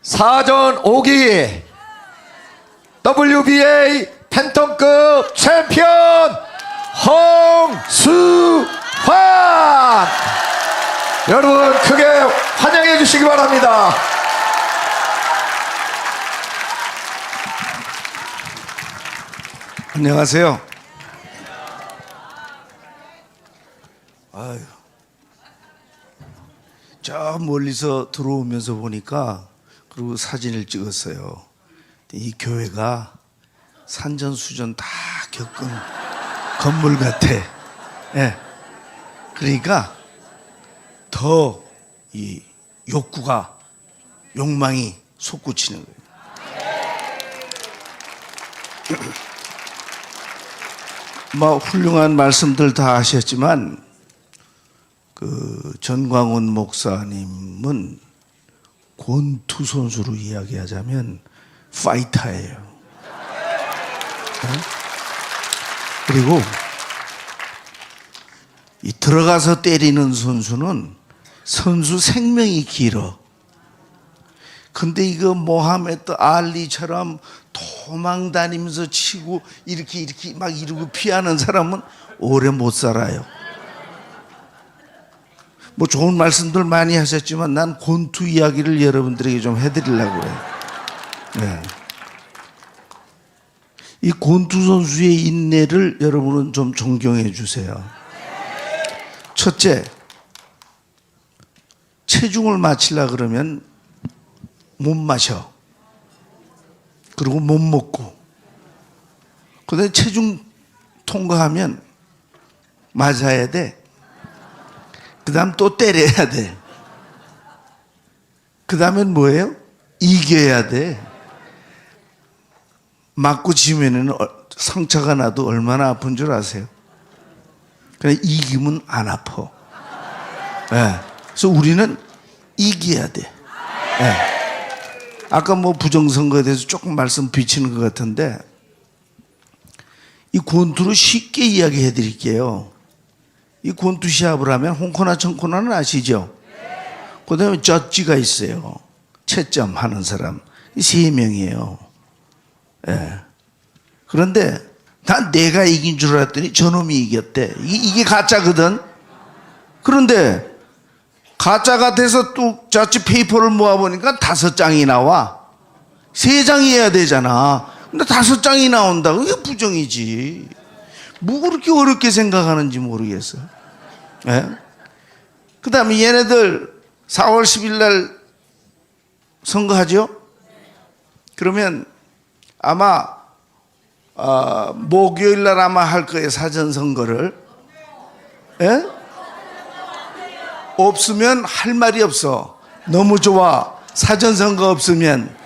사전 5기 WBA 팬텀급 챔피언 홍수환, 여러분 크게 환영해 주시기 바랍니다. 안녕하세요. 아유, 저 멀리서 들어오면서 보니까, 그리고 사진을 찍었어요. 이 교회가 산전수전 다 겪은 건물 같아. 예. 그러니까 더 이 욕망이 솟구치는 거예요. 뭐 훌륭한 말씀들 다 하셨지만, 그 전광훈 목사님은 권투 선수로 이야기하자면 파이터예요. 네? 그리고 이 들어가서 때리는 선수는 선수 생명이 길어. 근데 이거 모하메드 알리처럼 도망 다니면서 치고 이렇게 막 이러고 피하는 사람은 오래 못 살아요. 뭐 좋은 말씀들 많이 하셨지만 난 권투 이야기를 여러분들에게 좀 해드리려고 해요. 네. 이 권투 선수의 인내를 여러분은 좀 존경해 주세요. 첫째, 체중을 맞추려고 그러면 못 마셔. 그리고 못 먹고. 그다음에 체중 통과하면 맞아야 돼. 그 다음 또 때려야 돼. 그 다음엔 뭐예요? 이겨야 돼. 맞고 지면은 상처가 나도 얼마나 아픈 줄 아세요? 그냥 이기면 안 아파. 네. 그래서 우리는 이겨야 돼. 네. 아까 뭐 부정선거에 대해서 조금 말씀 비치는 것 같은데, 이 권투로 쉽게 이야기해 드릴게요. 이 권투 시합을 하면 홍코나 청코나는 아시죠? 그 다음에 저지가 있어요. 채점 하는 사람. 3명이에요. 예. 그런데 난 내가 이긴 줄 알았더니 저놈이 이겼대. 이게 가짜거든. 그런데 가짜가 돼서 또 저지 페이퍼를 모아보니까 5장이 나와. 3장이 해야 되잖아. 근데 5장이 나온다. 그게 부정이지. 뭐 그렇게 어렵게 생각하는지 모르겠어. 예? 그 다음에 얘네들 4월 10일 날 선거하죠? 그러면 아마 목요일 날 아마 할 거예요. 사전선거를. 예? 없으면 할 말이 없어. 너무 좋아. 사전선거 없으면.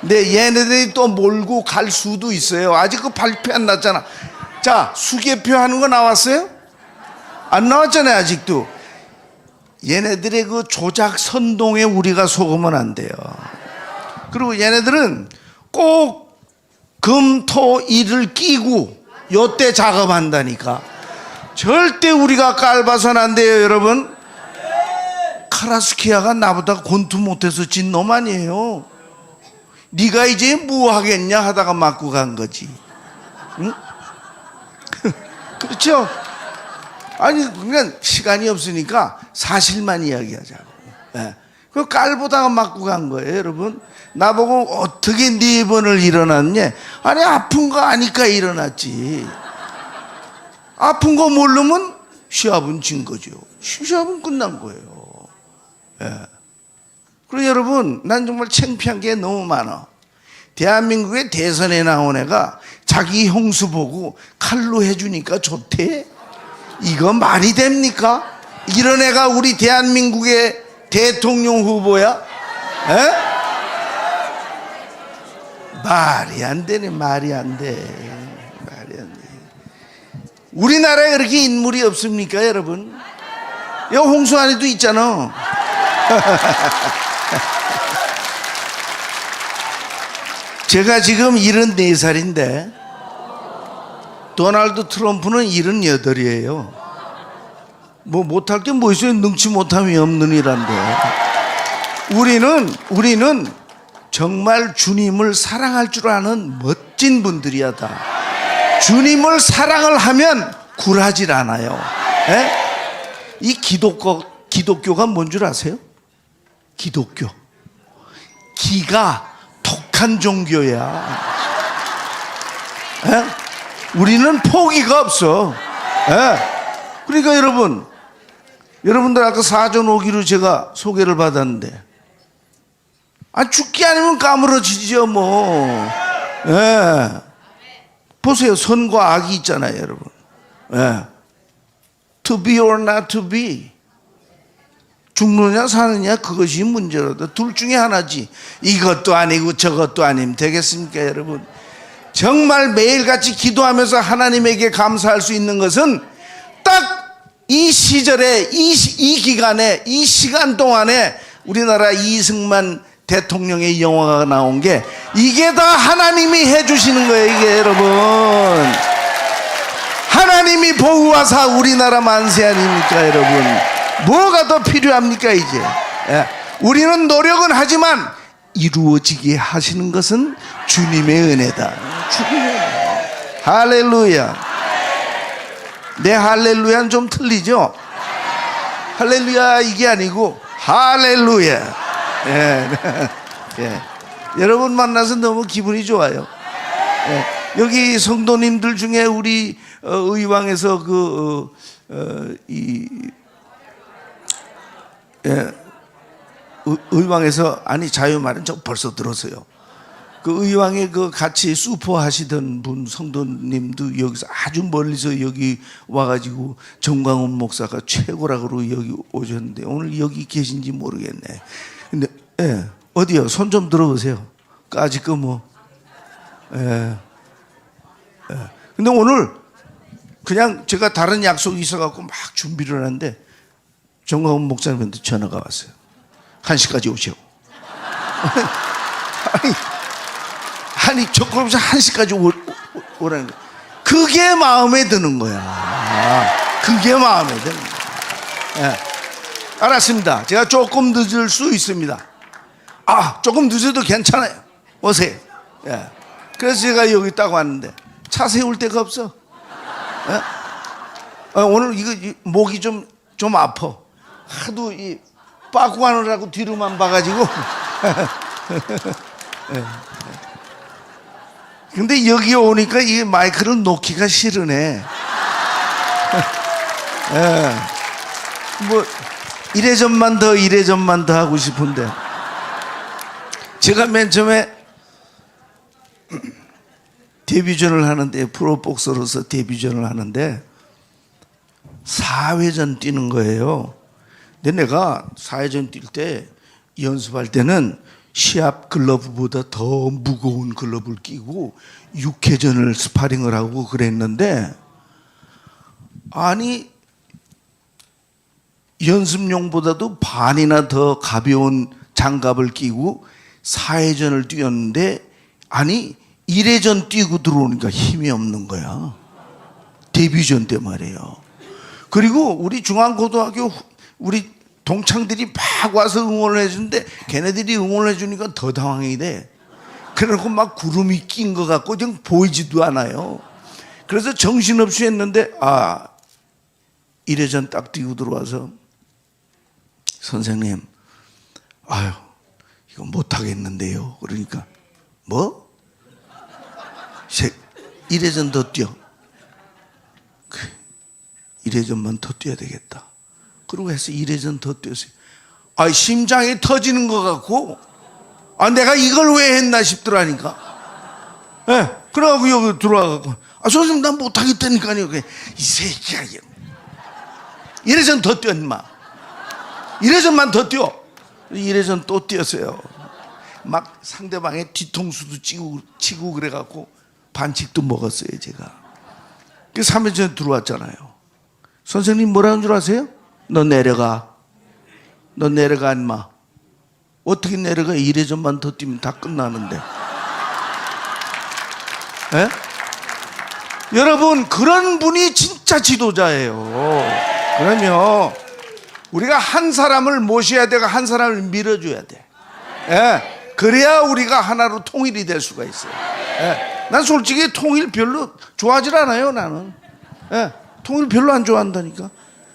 근데 얘네들이 또 몰고 갈 수도 있어요. 아직 그 발표 안 났잖아. 자, 수개표 하는 거 나왔어요? 안 나왔잖아요, 아직도. 얘네들의 그 조작 선동에 우리가 속으면 안 돼요. 그리고 얘네들은 꼭 금, 토, 일을 끼고 요때 작업한다니까. 절대 우리가 깔봐서는 안 돼요, 여러분. 카라스키아가 나보다 권투 못해서 진 놈 아니에요. 네가 이제 뭐 하겠냐 하다가 맞고 간 거지. 응? 그렇죠? 아니, 그냥 시간이 없으니까 사실만 이야기하자고. 네. 그 깔보다가 맞고 간 거예요, 여러분. 나보고 어떻게 4번을 일어났냐? 아니, 아픈 거 아니까 일어났지. 아픈 거 모르면 시합은 진 거죠. 시합은 끝난 거예요. 네. 그리고 여러분, 난 정말 창피한 게 너무 많아. 대한민국의 대선에 나온 애가 자기 형수 보고 칼로 해주니까 좋대? 이거 말이 됩니까? 이런 애가 우리 대한민국의 대통령 후보야? 에? 말이 안 되네. 말이 안 돼. 말이 안 돼. 우리나라에 그렇게 인물이 없습니까, 여러분? 여기 홍수환이도 있잖아. 제가 지금 74살인데 도널드 트럼프는 78이에요. 뭐 못할 게 뭐 있어요? 능치 못함이 없는 이란데. 우리는 정말 주님을 사랑할 줄 아는 멋진 분들이야 다. 주님을 사랑을 하면 굴하질 않아요. 예? 이 기독교가 뭔 줄 아세요? 기독교. 기가 독한 종교야. 예? 우리는 포기가 없어. 예? 그러니까 여러분들 아까 사전 오기로 제가 소개를 받았는데, 죽기 아니면 까무러지죠 뭐. 예. 보세요, 선과 악이 있잖아요 여러분. 예. To be or not to be. 죽느냐 사느냐 그것이 문제로다. 둘 중에 하나지. 이것도 아니고 저것도 아니면 되겠습니까 여러분? 정말 매일같이 기도하면서 하나님에게 감사할 수 있는 것은 딱 이 시절에 이 기간에 이 시간 동안에 우리나라 이승만 대통령의 영화가 나온 게 이게 다 하나님이 해주시는 거예요. 이게 여러분 하나님이 보호하사 우리나라 만세 아닙니까 여러분? 뭐가 더 필요합니까 이제? 예. 우리는 노력은 하지만 이루어지게 하시는 것은 주님의 은혜다. 주님의 은혜. 할렐루야. 내 할렐루야는 좀 틀리죠? 할렐루야 이게 아니고 할렐루야. 예. 예. 여러분 만나서 너무 기분이 좋아요. 예. 여기 성도님들 중에 우리 의왕에서 의왕에서 아니 자유 말은 저 벌써 들었어요. 그 의왕에 그 같이 수포 하시던 분 성도님도 여기서 아주 멀리서 여기 와가지고 정광훈 목사가 최고라고 여기 오셨는데 오늘 여기 계신지 모르겠네. 근데 예, 어디요? 손 좀 들어보세요. 아직 뭐 예. 예. 근데 오늘 그냥 제가 다른 약속이 있어갖고 막 준비를 하는데 정광훈 목사님한테 전화가 왔어요. 1시까지 오시오. 아니 조금씩 1시까지 오라는 거야. 그게 마음에 드는 거야. 그게 마음에 드는 거야. 예. 알았습니다. 제가 조금 늦을 수 있습니다. 조금 늦어도 괜찮아요. 오세요. 예. 그래서 제가 여기 딱 왔는데 차 세울 데가 없어. 예? 오늘 이거 목이 좀 아파. 하도 이 빠꾸 하느라고 뒤로만 봐가지고. 예. 근데 여기 오니까 이 마이크를 놓기가 싫으네. 예. 뭐 이래저만 더 하고 싶은데 제가 맨 처음에 데뷔전을 하는데 프로복서로서 데뷔전을 하는데 4회전 뛰는 거예요. 근데 내가 4회전 뛸 때 연습할 때는 시합 글러브보다 더 무거운 글러브를 끼고 6회전을 스파링을 하고 그랬는데 아니 연습용보다도 반이나 더 가벼운 장갑을 끼고 4회전을 뛰었는데 아니 1회전 뛰고 들어오니까 힘이 없는 거야. 데뷔전 때 말이에요. 그리고 우리 중앙고등학교 우리 동창들이 막 와서 응원을 해주는데 걔네들이 응원을 해주니까 더 당황이 돼. 그래놓고 막 구름이 낀 것 같고 좀 보이지도 않아요. 그래서 정신없이 했는데 1회전 딱 뛰고 들어와서 선생님 이거 못하겠는데요. 그러니까 뭐? 1회전 더 뛰어. 1회전만 더 뛰어야 되겠다. 그러고 해서 1회전 더 뛰었어요. 심장이 터지는 것 같고 내가 이걸 왜 했나 싶더라니까. 예. 그래갖고 여기 들어와갖고 선생님 난 못하겠다니까요. 이 새끼야 1회전 더 뛰어 인마. 1회전만 더 뛰어. 1회전 또 뛰었어요. 막 상대방의 뒤통수도 치고 그래갖고 반칙도 먹었어요 제가. 그 3회전 들어왔잖아요. 선생님 뭐라는 줄 아세요? 너 내려가 인마. 어떻게 내려가? 1회전만 더 뛰면 다 끝나는데. 에? 여러분 그런 분이 진짜 지도자예요. 그러면 우리가 한 사람을 모셔야 되고 한 사람을 밀어줘야 돼. 예. 그래야 우리가 하나로 통일이 될 수가 있어요. 예. 난 솔직히 통일 별로 좋아하질 않아요. 나는 통일 별로 안 좋아한다니까.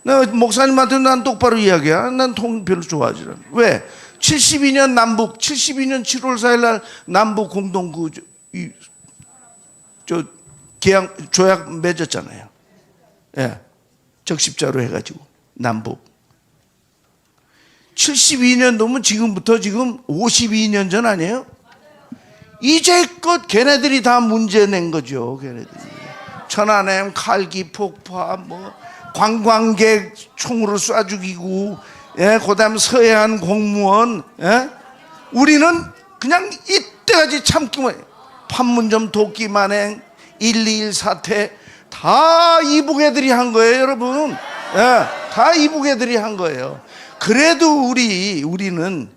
나 목사님한테 난 똑바로 이야기야. 난 통일 별로 좋아하지 않아. 왜? 72년 7월 4일 날 남북 공동 조약 맺었잖아요. 예. 적십자로 해가지고 남북 72년도면 지금부터 지금 52년 전 아니에요? 이제껏 걔네들이 다 문제 낸 거죠. 걔네들이 천안함 칼기 폭파 뭐 관광객 총으로 쏴 죽이고, 예, 그다음 서해안 공무원, 예? 우리는 그냥 이때까지 참기만 판문점 도끼 만행 121 사태 다 이북 애들이 한 거예요, 여러분. 예, 다 이북 애들이 한 거예요. 그래도 우리는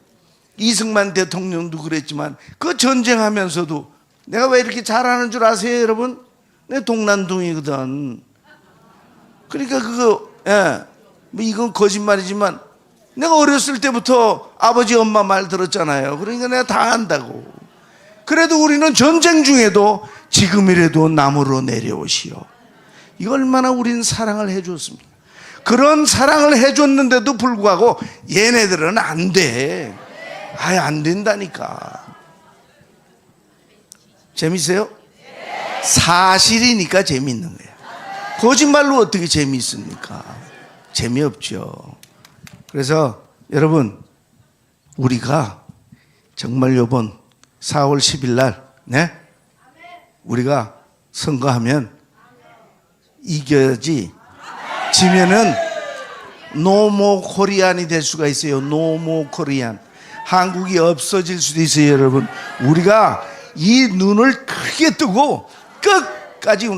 이승만 대통령도 그랬지만 그 전쟁하면서도 내가 왜 이렇게 잘하는 줄 아세요, 여러분? 내 동난둥이거든. 그러니까 뭐 이건 거짓말이지만 내가 어렸을 때부터 아버지 엄마 말 들었잖아요. 그러니까 내가 다 안다고. 그래도 우리는 전쟁 중에도 지금이라도 남으로 내려오시오. 이거 얼마나 우리는 사랑을 해줬습니까? 그런 사랑을 해줬는데도 불구하고 얘네들은 안 돼. 아예 안 된다니까. 재밌어요? 사실이니까 재밌는 거야. 거짓말로 어떻게 재미있습니까? 재미없죠. 그래서 여러분, 우리가 정말 이번 4월 10일 날, 네? 우리가 선거하면 이겨야지. 지면은 노모 코리안이 될 수가 있어요. 노모 코리안. 한국이 없어질 수도 있어요, 여러분. 우리가 이 눈을 크게 뜨고 끝까지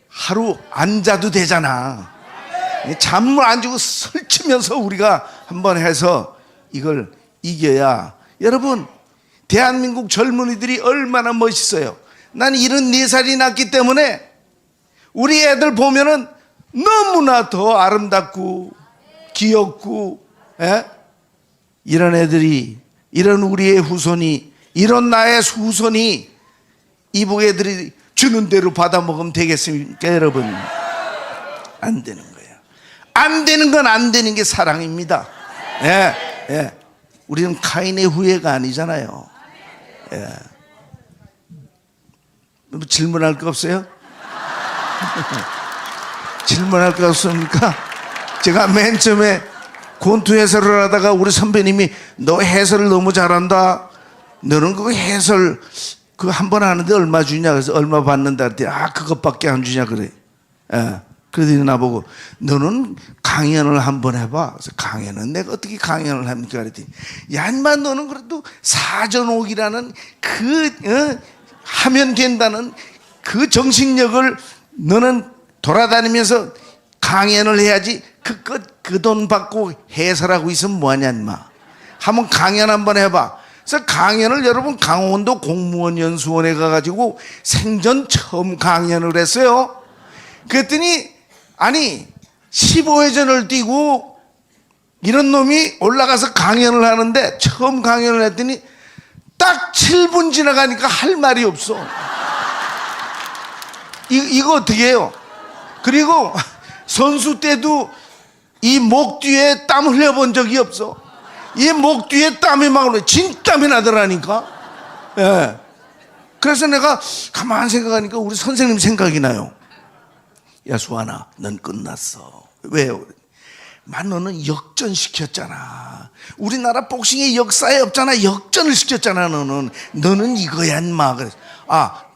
하루 안 자도 되잖아. 잠을 안 주고 설치면서 우리가 한번 해서 이걸 이겨야. 여러분, 대한민국 젊은이들이 얼마나 멋있어요. 난 74살이 났기 때문에 우리 애들 보면은 너무나 더 아름답고 귀엽고, 예? 이런 애들이, 이런 우리의 후손이, 이런 나의 후손이 이북 애들이 주는 대로 받아 먹으면 되겠습니까, 여러분? 안 되는 거예요. 안 되는 건 안 되는 게 사랑입니다. 예, 예. 우리는 카인의 후예가 아니잖아요. 예. 뭐 질문할 거 없어요? 질문할 거 없습니까? 제가 맨 처음에 권투 해설을 하다가 우리 선배님이 너 해설을 너무 잘한다. 너는 그 해설 그 한 번 하는데 얼마 주냐? 그래서 얼마 받는다 할때 그것밖에 안 주냐 그래. 예. 그러더니 나보고 너는 강연을 한번 해봐. 그래서 강연은 내가 어떻게 강연을 합니까? 그랬더니 야 인마 너는 그래도 사전옥이라는 하면 된다는 그 정신력을 너는 돌아다니면서 강연을 해야지 그 돈 받고 해설하고 있으면 뭐하냐 인마. 한번 강연 한번 해봐. 그래서 강연을 여러분 강원도 공무원 연수원에 가가지고 생전 처음 강연을 했어요. 그랬더니 아니 15회전을 뛰고 이런 놈이 올라가서 강연을 하는데 처음 강연을 했더니 딱 7분 지나가니까 할 말이 없어. 이거 어떻게 해요? 그리고 선수 때도 이 목 뒤에 땀 흘려본 적이 없어. 이 목 뒤에 땀이 막 흘러. 진땀이 나더라니까. 예. 그래서 내가 가만히 생각하니까 우리 선생님 생각이 나요. 야 수아나 넌 끝났어. 왜요? 너는 역전시켰잖아. 우리나라 복싱의 역사에 없잖아. 역전을 시켰잖아. 너는 이거야 인마. 그래서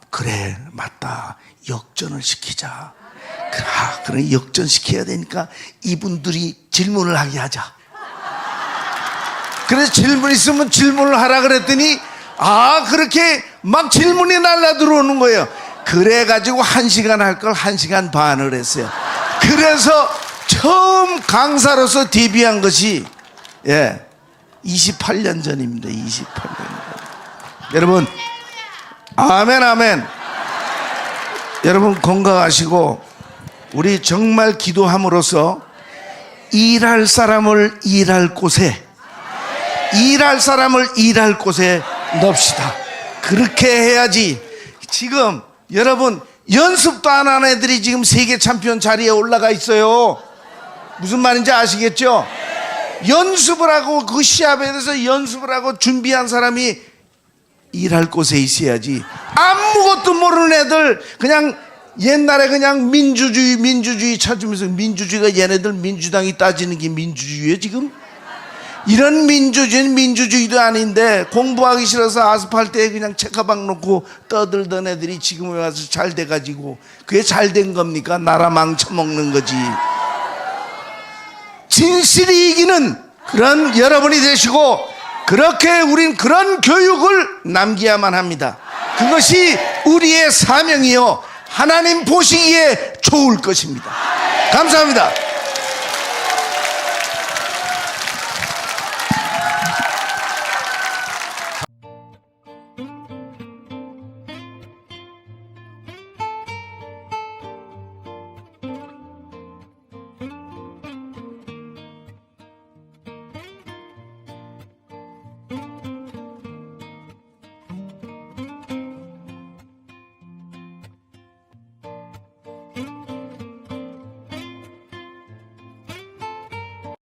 그래 맞다. 역전을 시키자. 그래 역전시켜야 되니까 이분들이 질문을 하게 하자. 그래서 질문 있으면 질문을 하라 그랬더니 그렇게 막 질문이 날라 들어오는 거예요. 그래가지고 1시간 할 걸 1시간 반을 했어요. 그래서 처음 강사로서 데뷔한 것이 28년 전입니다. 28년 전. 여러분 아멘 아멘. 여러분 건강하시고 우리 정말 기도함으로써 일할 사람을 일할 곳에 일할 사람을 일할 곳에 넣읍시다. 그렇게 해야지. 지금 여러분 연습도 안 한 애들이 지금 세계 챔피언 자리에 올라가 있어요. 무슨 말인지 아시겠죠? 연습을 하고 그 시합에 대해서 연습을 하고 준비한 사람이 일할 곳에 있어야지. 아무것도 모르는 애들 그냥 옛날에 그냥 민주주의 찾으면서 민주주의가 얘네들 민주당이 따지는 게 민주주의예요 지금? 이런 민주주의는 민주주의도 아닌데 공부하기 싫어서 아스팔트에 그냥 책가방 놓고 떠들던 애들이 지금에 와서 잘 돼가지고 그게 잘 된 겁니까? 나라 망쳐먹는 거지. 진실이 이기는 그런 여러분이 되시고 그렇게 우린 그런 교육을 남겨야만 합니다. 그것이 우리의 사명이요 하나님 보시기에 좋을 것입니다. 감사합니다.